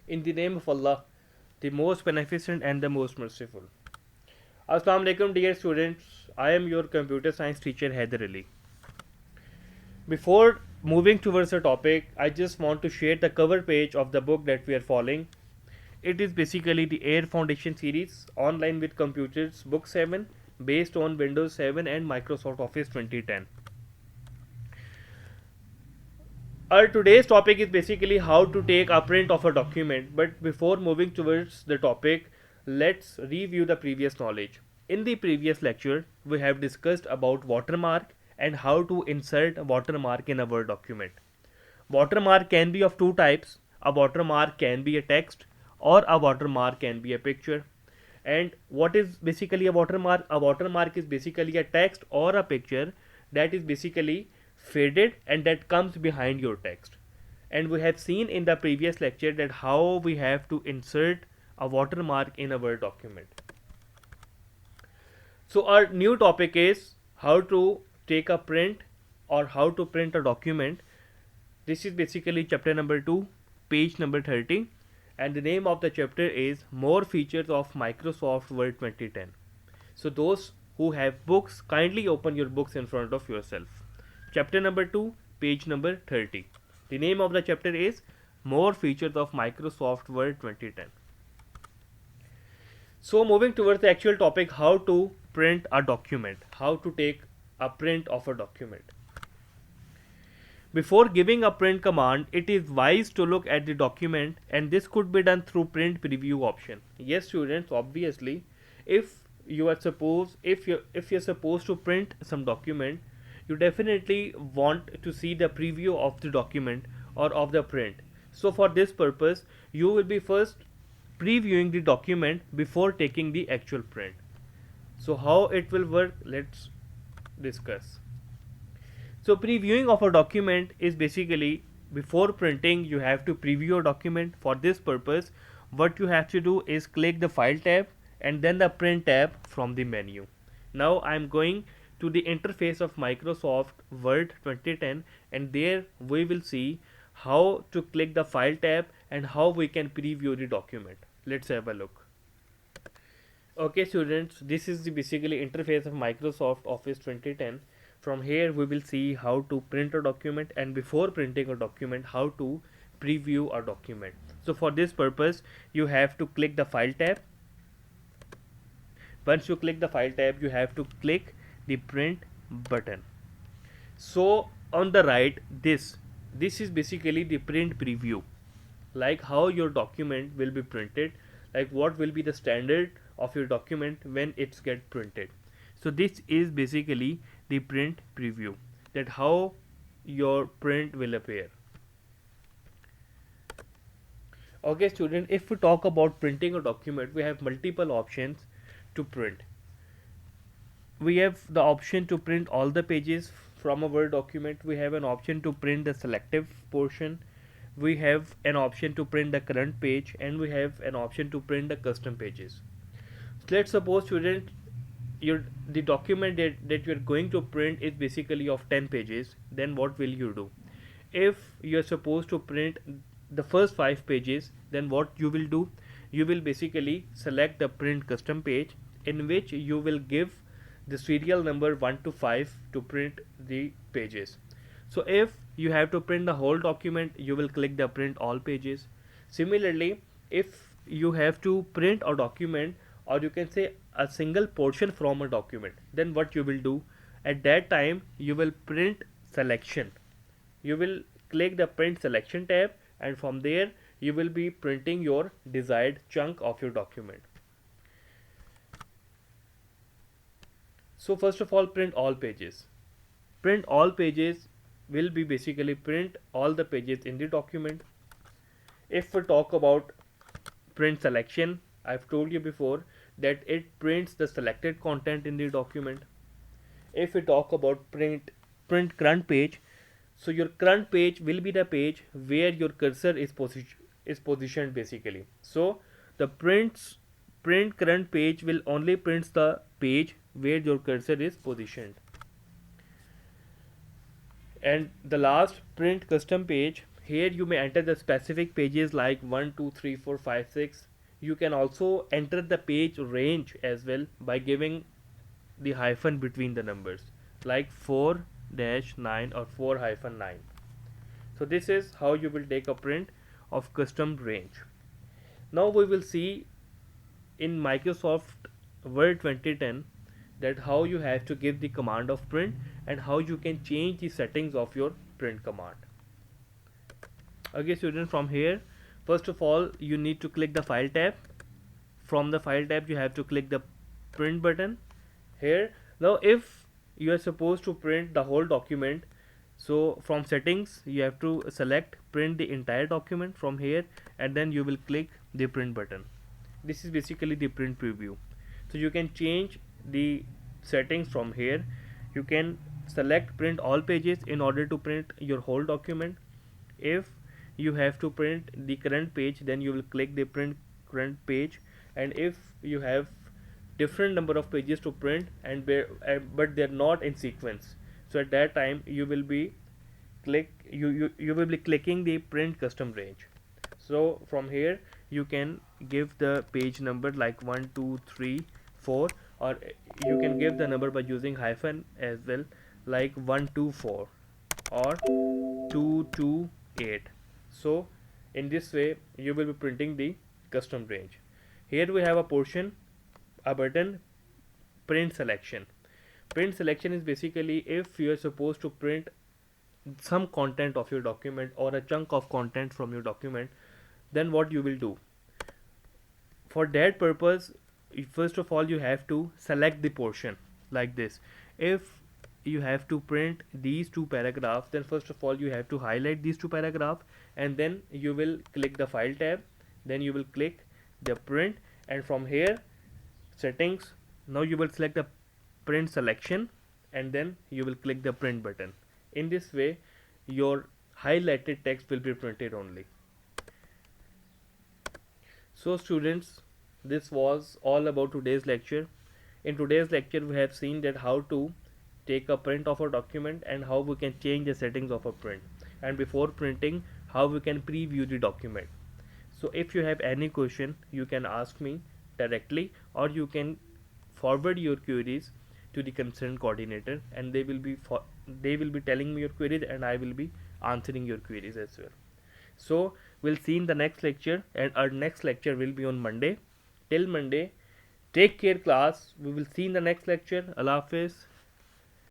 In the name of Allah, the most beneficent and the most merciful. Assalamu alaikum, dear students. I am your computer science teacher Haider Ali. Before moving towards the topic, I just want to share the cover page of the book that we are following. It is basically the Air Foundation series online with computers book 7 based on Windows 7 and Microsoft Office 2010. Our today's topic is basically how to take a print of a document, but before moving towards the topic, let's review the previous knowledge. In the previous lecture, we have discussed about watermark and how to insert a watermark in a Word document. Watermark can be of two types. A watermark can be a text or a watermark can be a picture. And what is basically a watermark? A watermark is basically a text or a picture that is basically faded and that comes behind your text. And we have seen in the previous lecture that how we have to insert a watermark in a Word document. So our new topic is how to take a print or how to print a document. This is basically chapter number 2, page number 30, and the name of the chapter is More Features of Microsoft Word 2010. So those who have books, kindly open your books in front of yourself. Chapter number 2, page number 30. The name of the chapter is More Features of Microsoft Word 2010. So moving towards the actual topic, how to print a document, how to take a print of a document. Before giving a print command, it is wise to look at the document, and this could be done through print preview option. Yes, students, obviously, if you're supposed to print some document, you definitely want to see the preview of the document or of the print. So for this purpose, you will be first previewing the document before taking the actual print. So how it will work, let's discuss. So previewing of a document is basically before printing you have to preview a document. For this purpose, what you have to do is click the file tab and then the print tab from the menu. Now I am going to the interface of Microsoft Word 2010, and there we will see how to click the file tab and how we can preview the document. Let's have a look. Okay students, this is the basically interface of Microsoft Office 2010. From here we will see how to print a document, and before printing a document how to preview a document. So for this purpose you have to click the file tab. Once you click the file tab, you have to click the print button. So on the right, this is basically the print preview, like how your document will be printed, like what will be the standard of your document when it's get printed. So this is basically the print preview, that how your print will appear. Okay student, if we talk about printing a document, we have multiple options to print. We have the option to print all the pages from a Word document. We have an option to print the selective portion. We have an option to print the current page, and we have an option to print the custom pages. So let's suppose student, the document that you're going to print is basically of 10 pages. Then what will you do? If you're supposed to print the first 5 pages, then what you will do? You will basically select the print custom page, in which you will give the serial number 1 to 5 to print the pages. So if you have to print the whole document, you will click the print all pages. Similarly, if you have to print a document, or you can say a single portion from a document, then what you will do? At that time you will print selection. You will click the print selection tab, and from there you will be printing your desired chunk of your document. So first of all, print all pages. Print all pages will be basically print all the pages in the document. If we talk about print selection, I've told you before that it prints the selected content in the document. If we talk about print current page, so your current page will be the page where your cursor is positioned basically. So the print current page will only print the page where your cursor is positioned. And the last, print custom page, Here you may enter the specific pages like 1, 2, 3, 4, 5, 6. You can also enter the page range as well by giving the hyphen between the numbers like 4-9 or 4-9. So this is how you will take a print of custom range. Now we will see in Microsoft Word 2010 that how you have to give the command of print and how you can change the settings of your print command. Okay students, from here first of all you need to click the file tab. From the file tab you have to click the print button here. Now if you are supposed to print the whole document, so from settings you have to select print the entire document from here, and then you will click the print button. This is basically the print preview. So you can change the settings from here. You can select print all pages in order to print your whole document. If you have to print the current page, then you will click the print current page, and if you have different number of pages to print and but they're not in sequence, so at that time you will be you will be clicking the print custom range. So from here you can give the page number like 1, 2, 3, 4, or you can give the number by using hyphen as well, like 124 or 228. So in this way you will be printing the custom range. Here we have a portion, a button, print selection. Print selection is basically if you are supposed to print some content of your document or a chunk of content from your document, then what you will do. For that purpose, first of all you have to select the portion like this. If you have to print these two paragraphs, then first of all you have to highlight these two paragraphs, and then you will click the file tab, then you will click the print, and from here settings, now you will select the print selection, and then you will click the print button. In this way your highlighted text will be printed only. So students, this was all about today's lecture. In today's lecture we have seen that how to take a print of a document and how we can change the settings of a print, and before printing how we can preview the document. So if you have any question you can ask me directly, or you can forward your queries to the concerned coordinator, and they will be telling me your queries and I will be answering your queries as well. So we'll see in the next lecture, and our next lecture will be on Monday. Till Monday, take care class. We will see in the next lecture. Allah Hafiz.